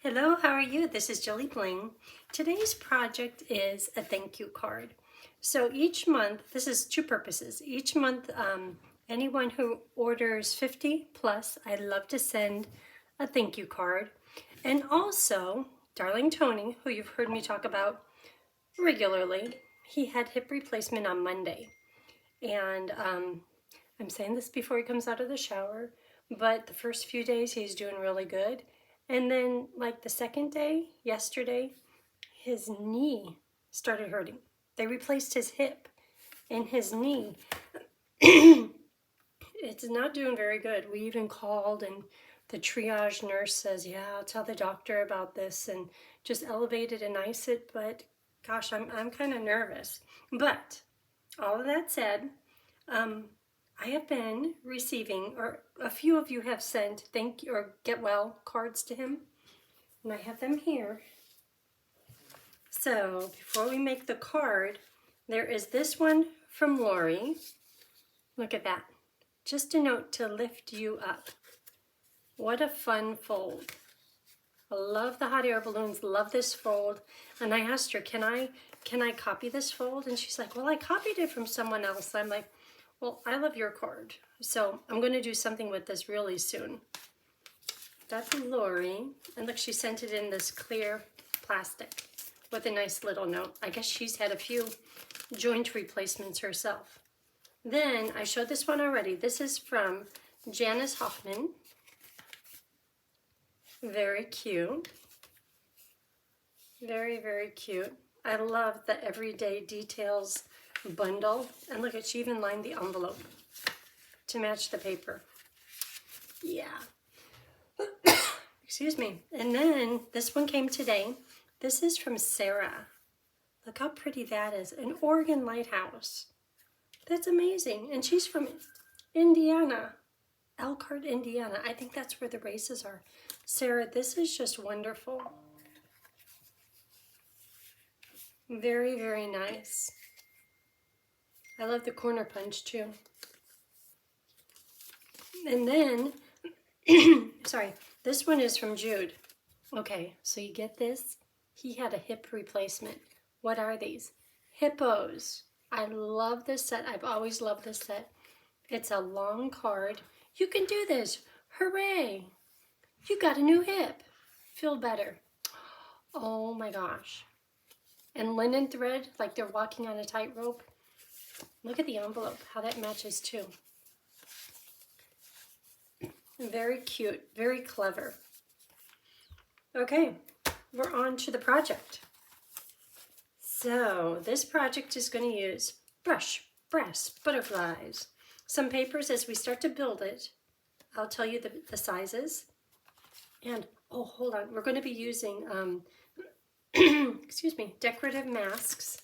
Hello, how are you? This is JilliBling. Today's project is a thank you card. So each month, this is two purposes. Each month, anyone who orders 50 plus, I love to send a thank you card. And also, darling Tony, who you've heard me talk about regularly, he had hip replacement on Monday. And I'm saying this before he comes out of the shower, but the first few days he's doing really good. And then like the second day, yesterday, his knee started hurting. They replaced his hip and his knee. It's not doing very good. We even called and the triage nurse says, yeah, I'll tell the doctor about this and just elevate it and ice it. But gosh, I'm kind of nervous. But all of that said, I have been receiving, or a few of you have sent thank you or get well cards to him, and I have them here. So before we make the card, there is this one from Lori. Look at that. Just a note to lift you up. What a fun fold. I love the hot air balloons, love this fold. And I asked her, can I copy this fold? And she's like, well, I copied it from someone else. I'm like, well, I love your card. So I'm going to do something with this really soon. That's Lori. And look, she sent it in this clear plastic with a nice little note. I guess she's had a few joint replacements herself. Then I showed this one already. This is from Janice Hoffman. Very cute. Very, very cute. I love the everyday details bundle. And look at, she even lined the envelope to match the paper. Yeah. Excuse me. And then this one came today. This is from Sarah. Look how pretty that is. An Oregon lighthouse. That's amazing. And she's from Indiana. Elkhart, Indiana. I think that's where the races are. Sarah, this is just wonderful. Very, very nice. I love the corner punch too. And then, sorry, this one is from Jude. Okay, so you get this. He had a hip replacement. What are these? Hippos. I love this set. I've always loved this set. It's a long card. You can do this. Hooray. You got a new hip. Feel better. Oh my gosh. And linen thread, like they're walking on a tightrope. Look at the envelope, how that matches too. Very cute, very clever. Okay, we're on to the project. So this project is going to use brush, brass, butterflies, some papers. As we start to build it, I'll tell you the sizes. And, oh, hold on, we're going to be using, excuse me, decorative masks.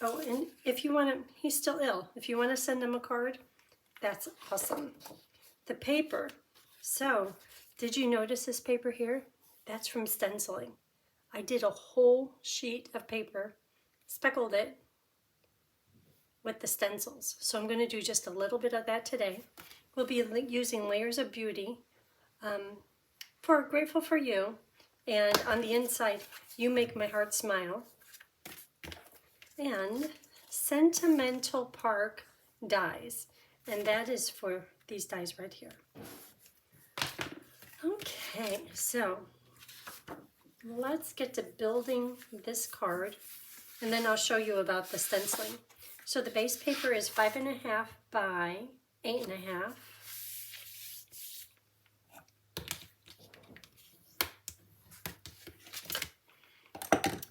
Oh, and if you want to, he's still ill. If you want to send him a card, that's awesome. The paper. So, did you notice this paper here? That's from stenciling. I did a whole sheet of paper, speckled it with the stencils. So I'm going to do just a little bit of that today. We'll be using Layers of Beauty for Grateful for You. And on the inside, You Make My Heart Smile. And Sentimental Park dies, and that is for these dies right here. Okay, so let's get to building this card, and then I'll show you about the stenciling. So the base paper is 5.5 by 8.5.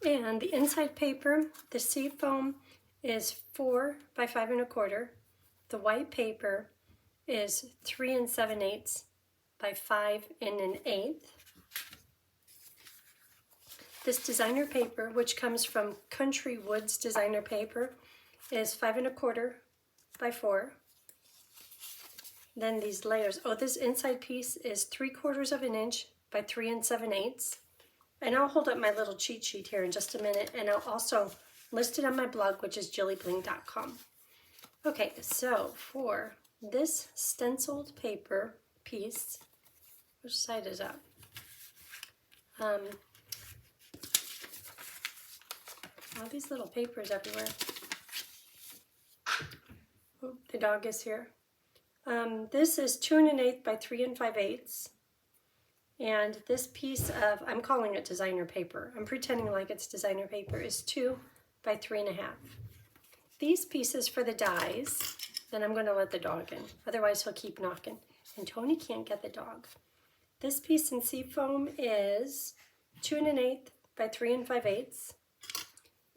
And the inside paper, the seafoam is 4 by 5 1/4. The white paper is 3 7/8 by 5 1/8. This designer paper, which comes from Country Woods designer paper, is 5 1/4 by 4. Then these layers. Oh, this inside piece is 3/4 inch by 3 7/8. And I'll hold up my little cheat sheet here in just a minute, and I'll also list it on my blog, which is JilliBling.com. Okay, so for this stenciled paper piece, which side is up? all these little papers everywhere. Oh, the dog is here. This is 2 1/8 by 3 5/8. And this piece of, I'm calling it designer paper. I'm pretending like it's designer paper, is 2 by 3 1/2. These pieces for the dies, then I'm going to let the dog in. Otherwise he'll keep knocking. And Tony can't get the dog. This piece in seafoam is 2 1/8 by 3 5/8.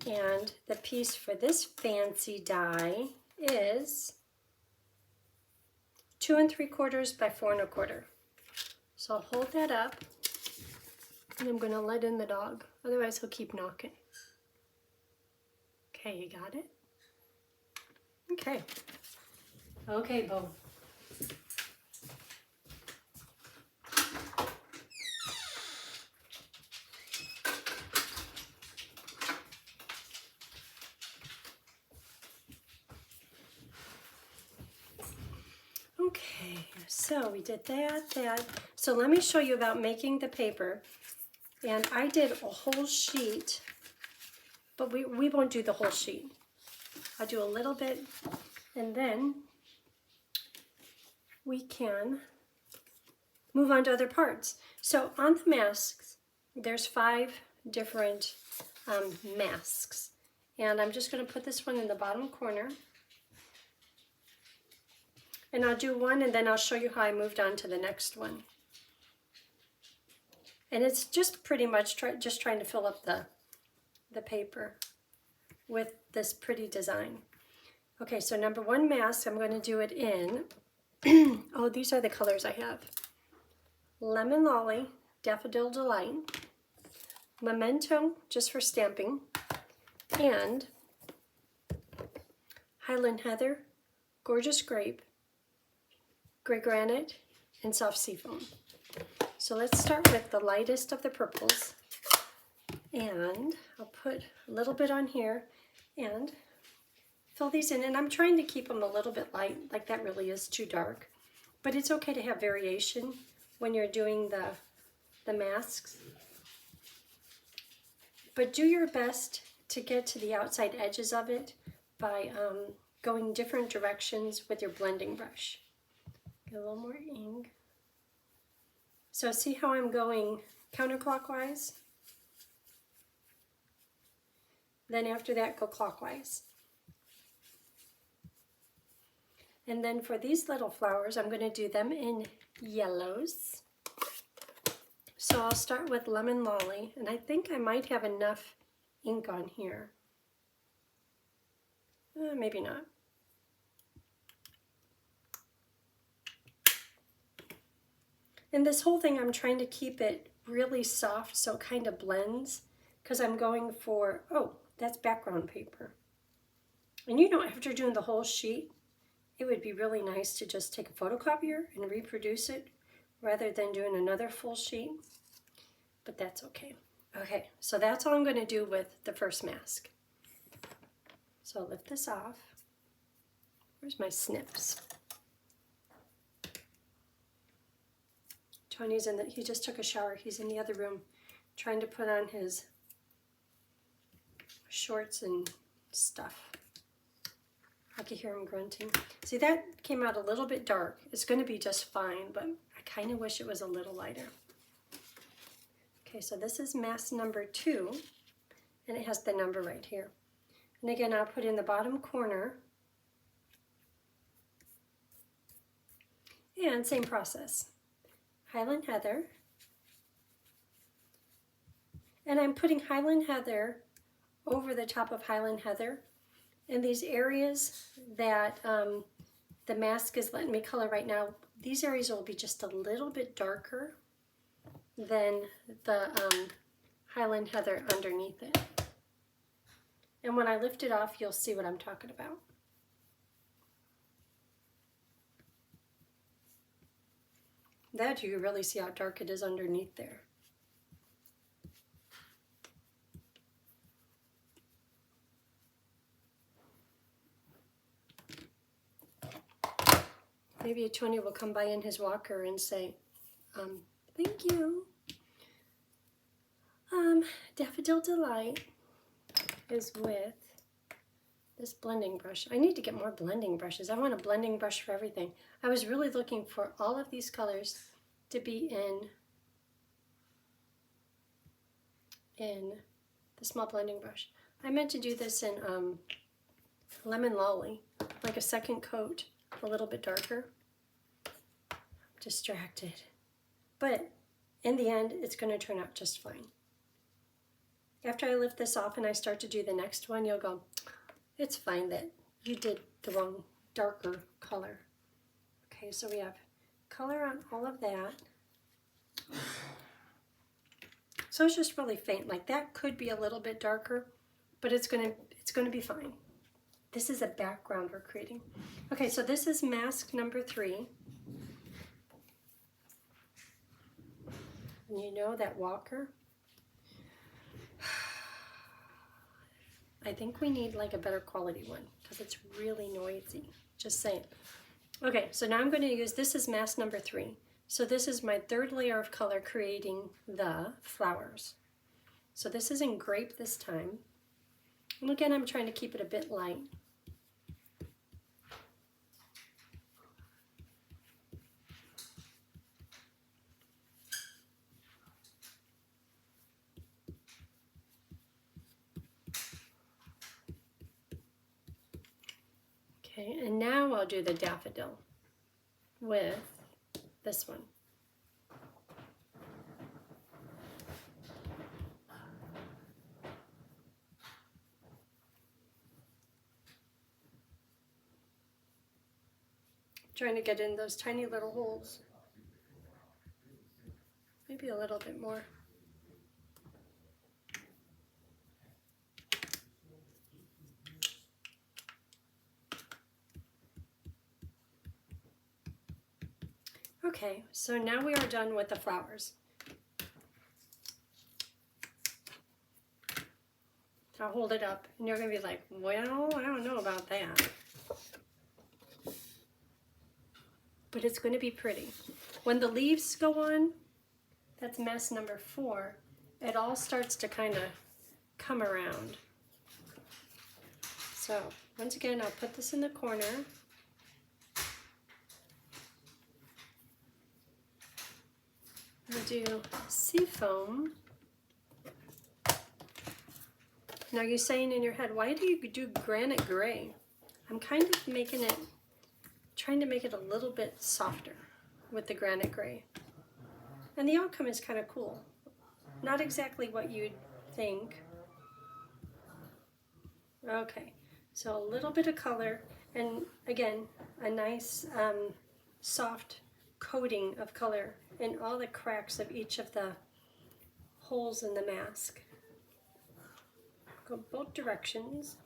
And the piece for this fancy die is 2 3/4 by 4 1/4. So I'll hold that up, and I'm going to let in the dog. Otherwise, he'll keep knocking. Okay, you got it? Okay. Okay, Bo. Okay, so we did that. So let me show you about making the paper. And I did a whole sheet, but we won't do the whole sheet. I'll do a little bit, and then we can move on to other parts. So on the masks, there's 5 different masks. And I'm just going to put this one in the bottom corner. And I'll do one, and then I'll show you how I moved on to the next one. And it's just pretty much just trying to fill up the paper with this pretty design. Okay, so number 1 mask, I'm going to do it in, oh, these are the colors I have. Lemon Lolly, Daffodil Delight, Memento, just for stamping, and Highland Heather, Gorgeous Grape, Gray Granite, and Soft Seafoam. So let's start with the lightest of the purples, and I'll put a little bit on here and fill these in. And I'm trying to keep them a little bit light, like that really is too dark, but it's okay to have variation when you're doing the masks. But do your best to get to the outside edges of it by going different directions with your blending brush. Get a little more ink. So see how I'm going counterclockwise? Then after that, go clockwise. And then for these little flowers, I'm going to do them in yellows. So I'll start with Lemon Lolly, and I think I might have enough ink on here. Maybe not. And this whole thing, I'm trying to keep it really soft so it kind of blends, because I'm going for, oh, that's background paper. And you know, after doing the whole sheet, it would be really nice to just take a photocopier and reproduce it rather than doing another full sheet, but that's okay. Okay, so that's all I'm going to do with the first mask. So I'll lift this off. Where's my snips? Tony's in he just took a shower. He's in the other room trying to put on his shorts and stuff. I can hear him grunting. See, that came out a little bit dark. It's going to be just fine, but I kind of wish it was a little lighter. Okay, so this is mask number 2, and it has the number right here. And again, I'll put in the bottom corner. And same process. Highland Heather. And I'm putting Highland Heather over the top of Highland Heather. And these areas that the mask is letting me color right now, these areas will be just a little bit darker than the Highland Heather underneath it. And when I lift it off, you'll see what I'm talking about. That you can really see how dark it is underneath there. Maybe Tony will come by in his walker and say, thank you. Daffodil Delight is with this blending brush. I need to get more blending brushes. I want a blending brush for everything. I was really looking for all of these colors to be in the small blending brush. I meant to do this in Lemon Lolly, like a second coat, a little bit darker. I'm distracted. But in the end, it's going to turn out just fine. After I lift this off and I start to do the next one, you'll go, it's fine that you did the wrong darker color. Okay, so we have color on all of that. So it's just really faint. Like that could be a little bit darker, but it's gonna be fine. This is a background we're creating. Okay, so this is mask number 3. And you know that walker? I think we need like a better quality one because it's really noisy. Just saying. Okay, so now I'm going to use, this is mask number 3. So this is my 3rd layer of color creating the flowers. So this is in grape this time. And again, I'm trying to keep it a bit light. Okay, and now I'll do the daffodil with this one. Trying to get in those tiny little holes. Maybe a little bit more. Okay, so now we are done with the flowers. I'll hold it up and you're going to be like, well, I don't know about that. But it's going to be pretty. When the leaves go on, that's mask number 4, it all starts to kind of come around. So once again, I'll put this in the corner. I'll do seafoam. Now you're saying in your head, why do you do granite gray? I'm kind of making it, trying to make it a little bit softer with the granite gray. And the outcome is kind of cool. Not exactly what you'd think. Okay, so a little bit of color, and again, a nice soft coating of color in all the cracks of each of the holes in the mask. Go both directions.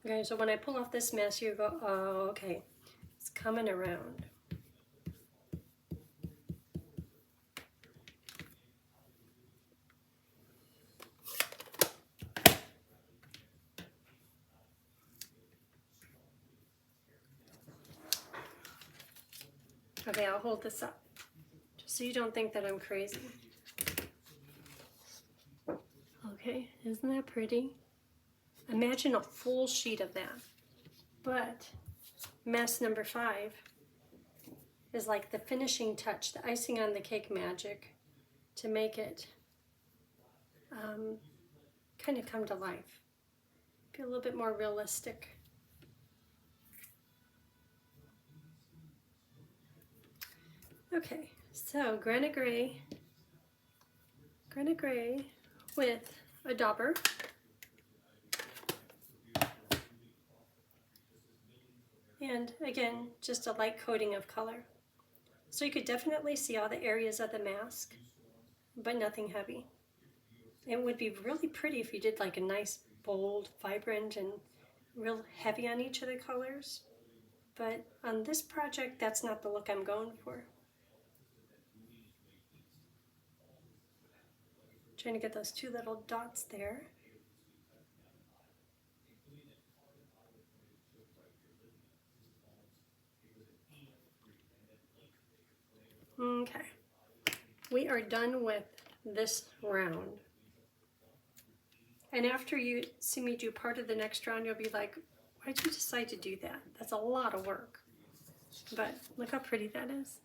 Okay, so when I pull off this mask, you go, oh, okay, it's coming around. Okay, I'll hold this up, just so you don't think that I'm crazy. Okay, isn't that pretty? Imagine a full sheet of that. But mask number 5 is like the finishing touch, the icing on the cake magic to make it kind of come to life. Be a little bit more realistic. Okay, so granite gray with a dauber. And again, just a light coating of color. So you could definitely see all the areas of the mask, but nothing heavy. It would be really pretty if you did like a nice, bold, vibrant, and real heavy on each of the colors. But on this project, that's not the look I'm going for. Trying to get those 2 little dots there. Okay, we are done with this round. And after you see me do part of the next round, you'll be like, why'd you decide to do that? That's a lot of work. But look how pretty that is.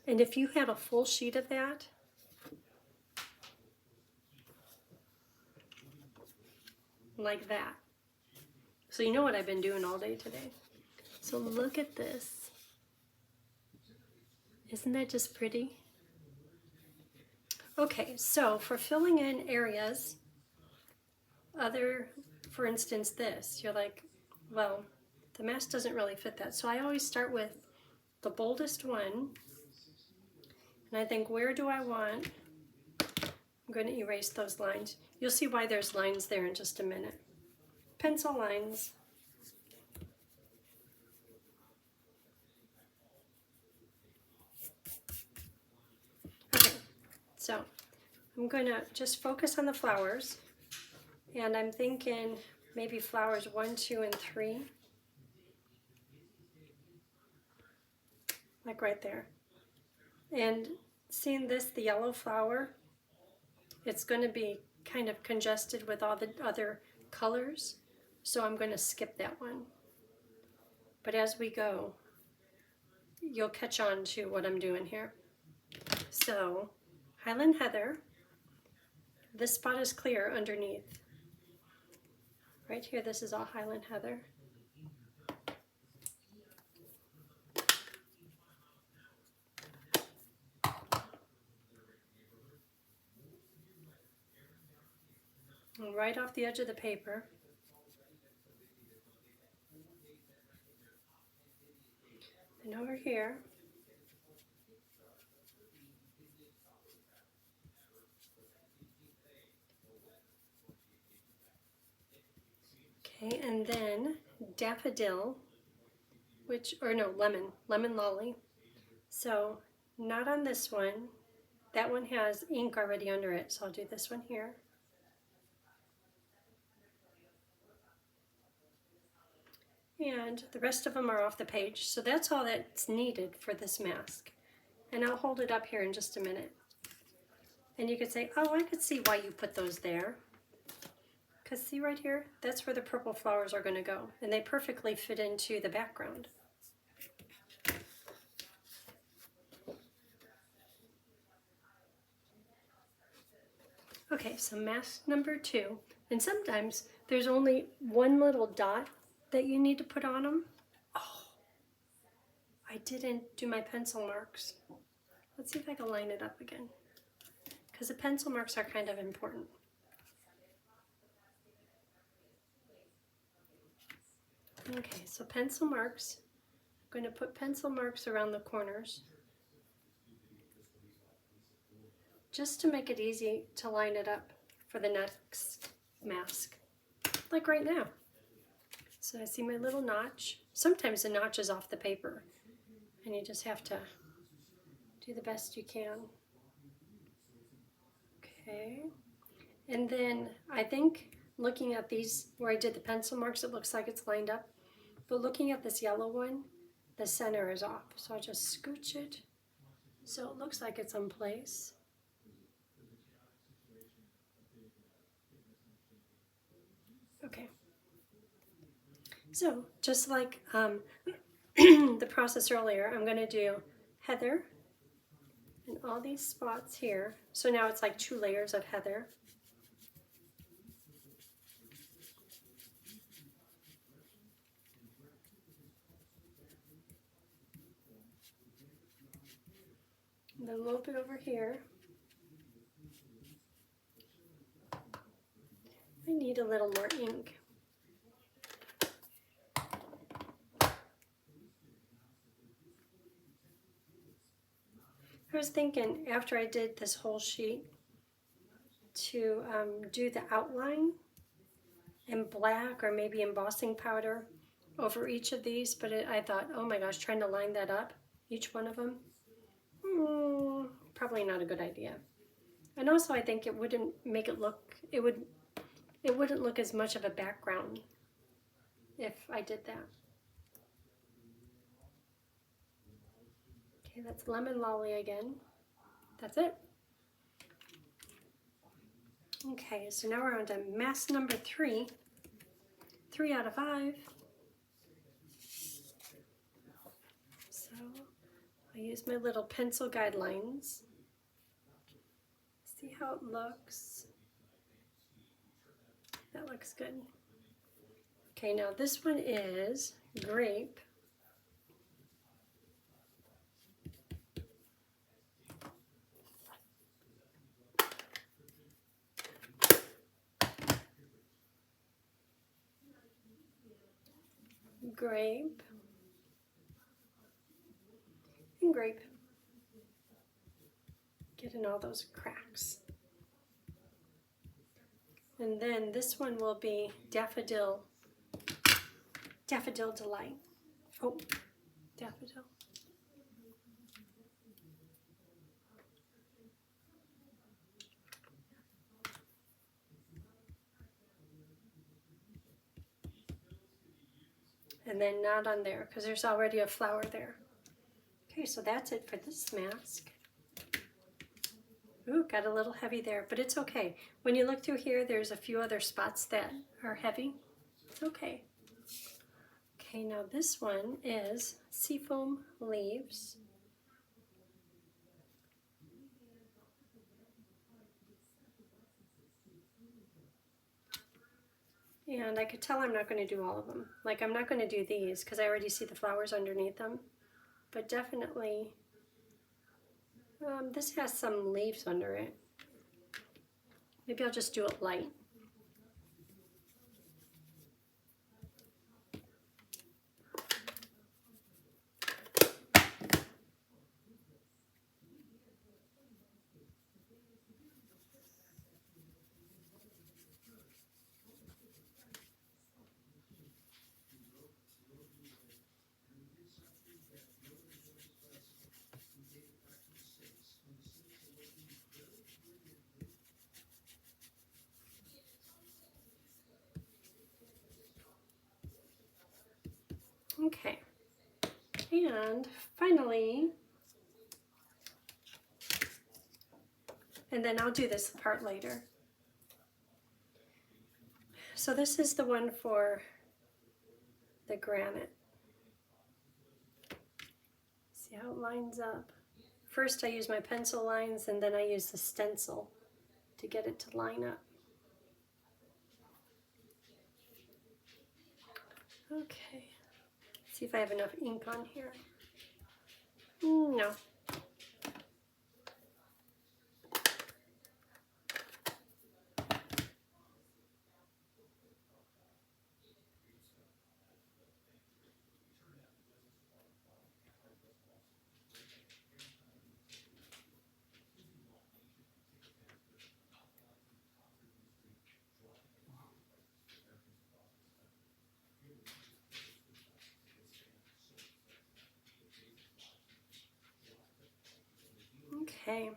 And if you had a full sheet of that, like that. So you know what I've been doing all day today. So look at this. Isn't that just pretty? Okay, so for filling in areas, for instance this, you're like, well, the mask doesn't really fit that. So I always start with the boldest one, and I think, where do I want? I'm going to erase those lines. You'll see why there's lines there in just a minute. Pencil lines. Okay, so I'm going to just focus on the flowers, and I'm thinking maybe flowers 1, 2, and 3. Like right there. And seeing this, the yellow flower, it's going to be kind of congested with all the other colors, so I'm going to skip that one. But as we go, you'll catch on to what I'm doing here. So, Highland Heather, this spot is clear underneath. Right here, this is all Highland Heather. And right off the edge of the paper. And over here. Okay, and then daffodil, lemon lolly. So not on this one. That one has ink already under it, so I'll do this one here. And the rest of them are off the page, so that's all that's needed for this mask. And I'll hold it up here in just a minute. And you could say, oh, I could see why you put those there. Because see right here, that's where the purple flowers are going to go, and they perfectly fit into the background. Okay, so mask number 2, and sometimes there's only one little dot that you need to put on them. Oh, I didn't do my pencil marks. Let's see if I can line it up again, because the pencil marks are kind of important. Okay, so pencil marks. I'm going to put pencil marks around the corners, just to make it easy to line it up for the next mask, like right now. So I see my little notch. Sometimes the notch is off the paper, and you just have to do the best you can. Okay, and then I think looking at these where I did the pencil marks, it looks like it's lined up, but looking at this yellow one, the center is off. So I'll just scooch it so it looks like it's in place. Okay, so just like the process earlier, I'm going to do heather in all these spots here. So now it's like 2 layers of heather. And then a little bit over here. I need a little more ink. I was thinking after I did this whole sheet to do the outline in black or maybe embossing powder over each of these, but I thought, oh my gosh, trying to line that up, each one of them, probably not a good idea. And also I think it wouldn't make it look, it wouldn't look as much of a background if I did that. Okay, that's Lemon Lolly again. That's it. Okay, so now we're on to mask number 3. 3 out of 5. So I use my little pencil guidelines. See how it looks. That looks good. Okay, now this one is Grape. Grape. And grape. Getting all those cracks. And then this one will be Daffodil. Daffodil Delight. Oh, daffodil. And then not on there because there's already a flower there. Okay, so that's it for this mask. Ooh, got a little heavy there, but it's okay. When you look through here, there's a few other spots that are heavy. It's okay. Okay, now this one is Seafoam Leaves. And I could tell I'm not going to do all of them. Like, I'm not going to do these because I already see the flowers underneath them. But definitely, this has some leaves under it. Maybe I'll just do it light. Okay, and finally, and then I'll do this part later. So this is the one for the granite. See how it lines up? First I use my pencil lines and then I use the stencil to get it to line up. Okay. See if I have enough ink on here. No. Okay,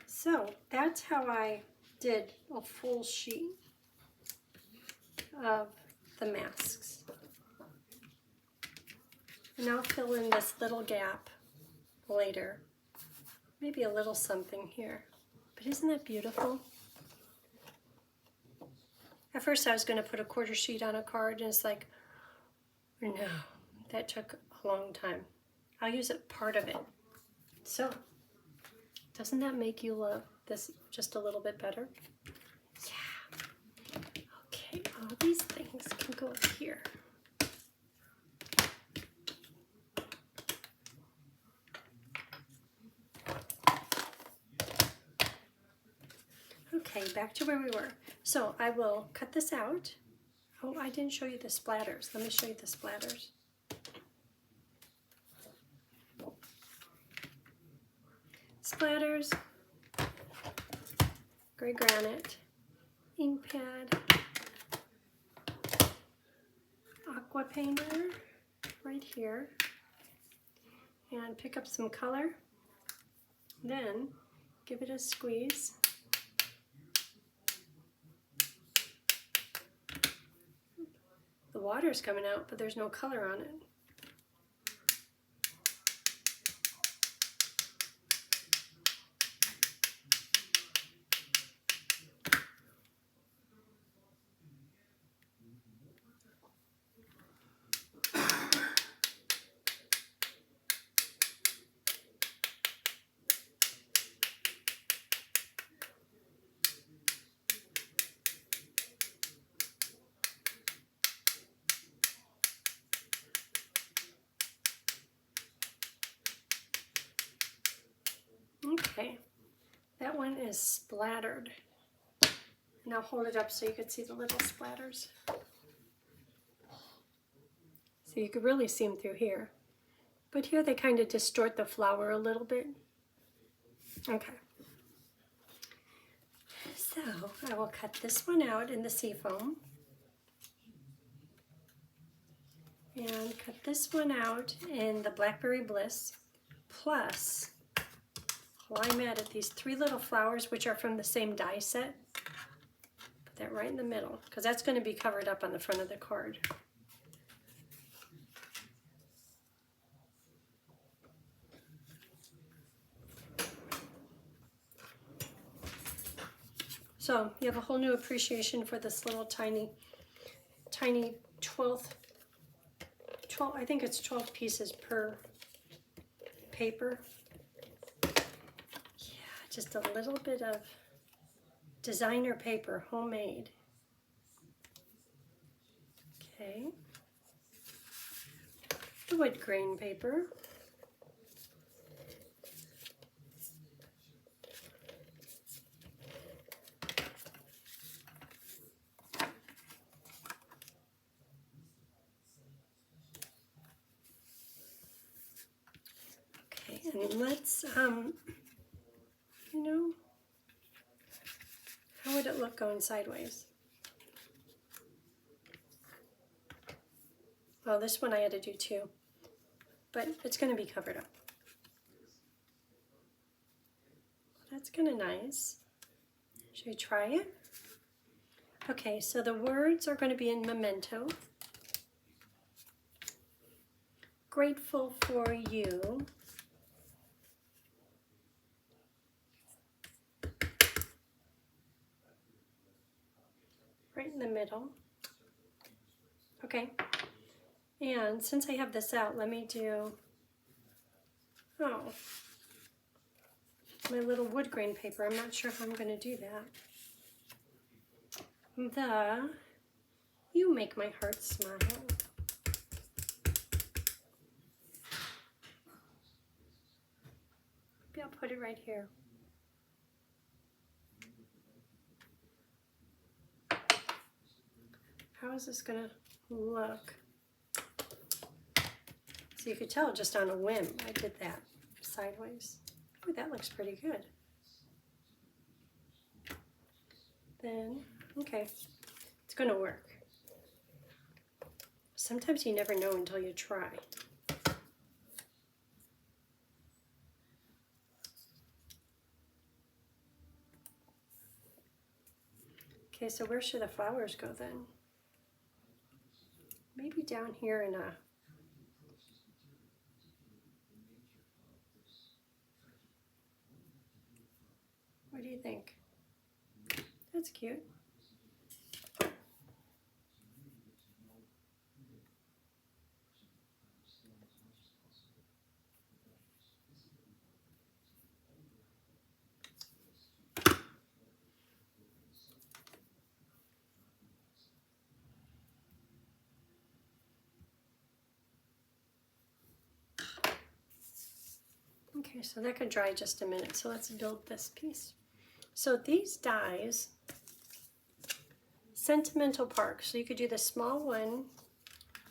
so that's how I did a full sheet of the masks. And I'll fill in this little gap later. Maybe a little something here. But isn't that beautiful? At first I was going to put a quarter sheet on a card and it's like, no, that took a long time. I'll use it part of it. So, doesn't that make you love this just a little bit better? Yeah. Okay, all these things can go here. Okay, back to where we were. So I will cut this out. Oh, I didn't show you the splatters. Let me show you the splatters. Splatters, gray granite, ink pad, aqua painter right here, and pick up some color, then give it a squeeze. The water's coming out, but there's no color on it. is splattered. And I'll hold it up so you can see the little splatters. So you could really see them through here. But here they kind of distort the flower a little bit. Okay. So I will cut this one out in the seafoam. And cut this one out in the Blackberry Bliss. Plus, while I'm at it, these 3 little flowers, which are from the same die set, put that right in the middle, because that's going to be covered up on the front of the card. So you have a whole new appreciation for this little tiny 12, I think it's 12 pieces per paper. Yeah, just a little bit of designer paper, homemade. Okay. The wood grain paper. And let's, you know, how would it look going sideways? Well, this one I had to do too, but it's going to be covered up. That's kind of nice. Should we try it? Okay, so the words are going to be in Memento. Grateful for you. Right in the middle. Okay, and since I have this out, let me do, my little wood grain paper. I'm not sure how I'm going to do that. You make my heart smile. Maybe I'll put it right here. How is this going to look? So you could tell just on a whim I did that sideways. Ooh, that looks pretty good. Then, okay, it's going to work. Sometimes you never know until you try. Okay, so where should the flowers go then? Maybe down here in a, what do you think? That's cute. Okay, so that could dry just a minute. So let's build this piece. So these dies, Sentimental Park. So you could do the small one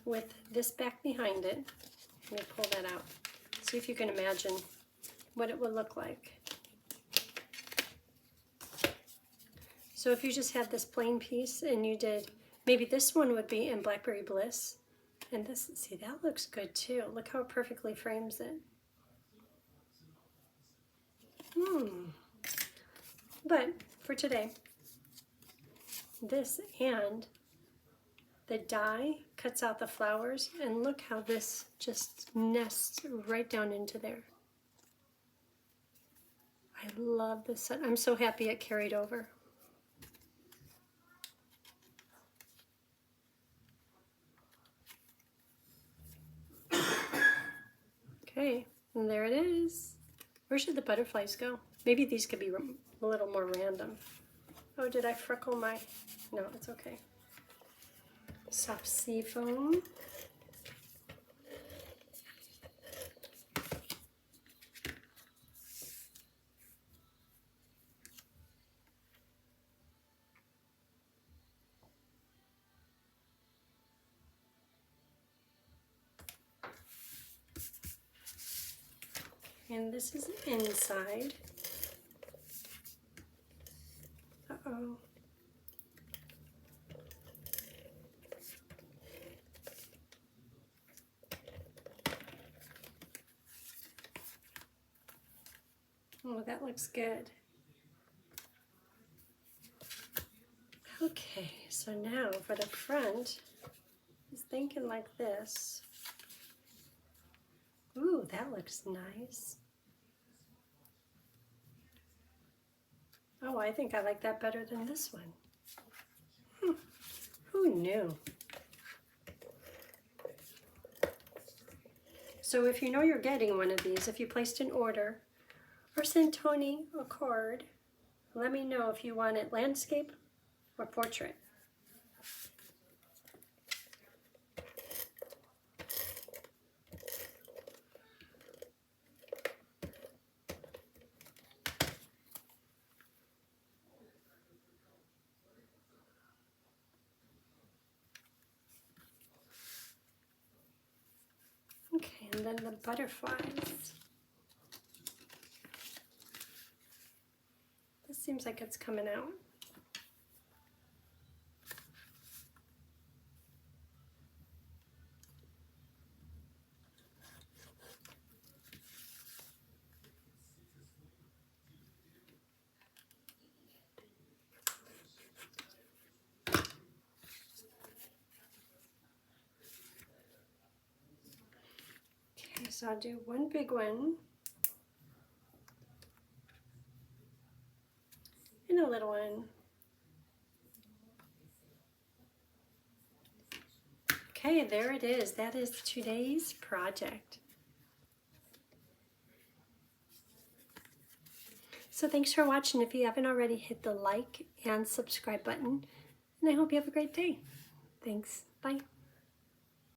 with this back behind it. Let me pull that out. See if you can imagine what it would look like. So if you just had this plain piece and you did, maybe this one would be in Blackberry Bliss. And this, see, that looks good too. Look how it perfectly frames it. But for today, this and the die cuts out the flowers, and look how this just nests right down into there. I love this set. I'm so happy it carried over. Okay, and there it is. Where should the butterflies go? Maybe these could be a little more random. Oh, did I freckle my... No, it's okay. Soft sea foam. And this is inside. Uh-oh. Oh, that looks good. Okay, so now for the front, I was thinking like this. Ooh, that looks nice. Oh, I think I like that better than this one. Who knew? So if you know you're getting one of these, if you placed an order, or send Tony a card, let me know if you want it landscape or portrait. Okay, and then the butterflies. This seems like it's coming out. Okay, so I'll do one big one and a little one. Okay, there it is. That is today's project. So thanks for watching. If you haven't already, hit the like and subscribe button. And I hope you have a great day. Thanks. Bye.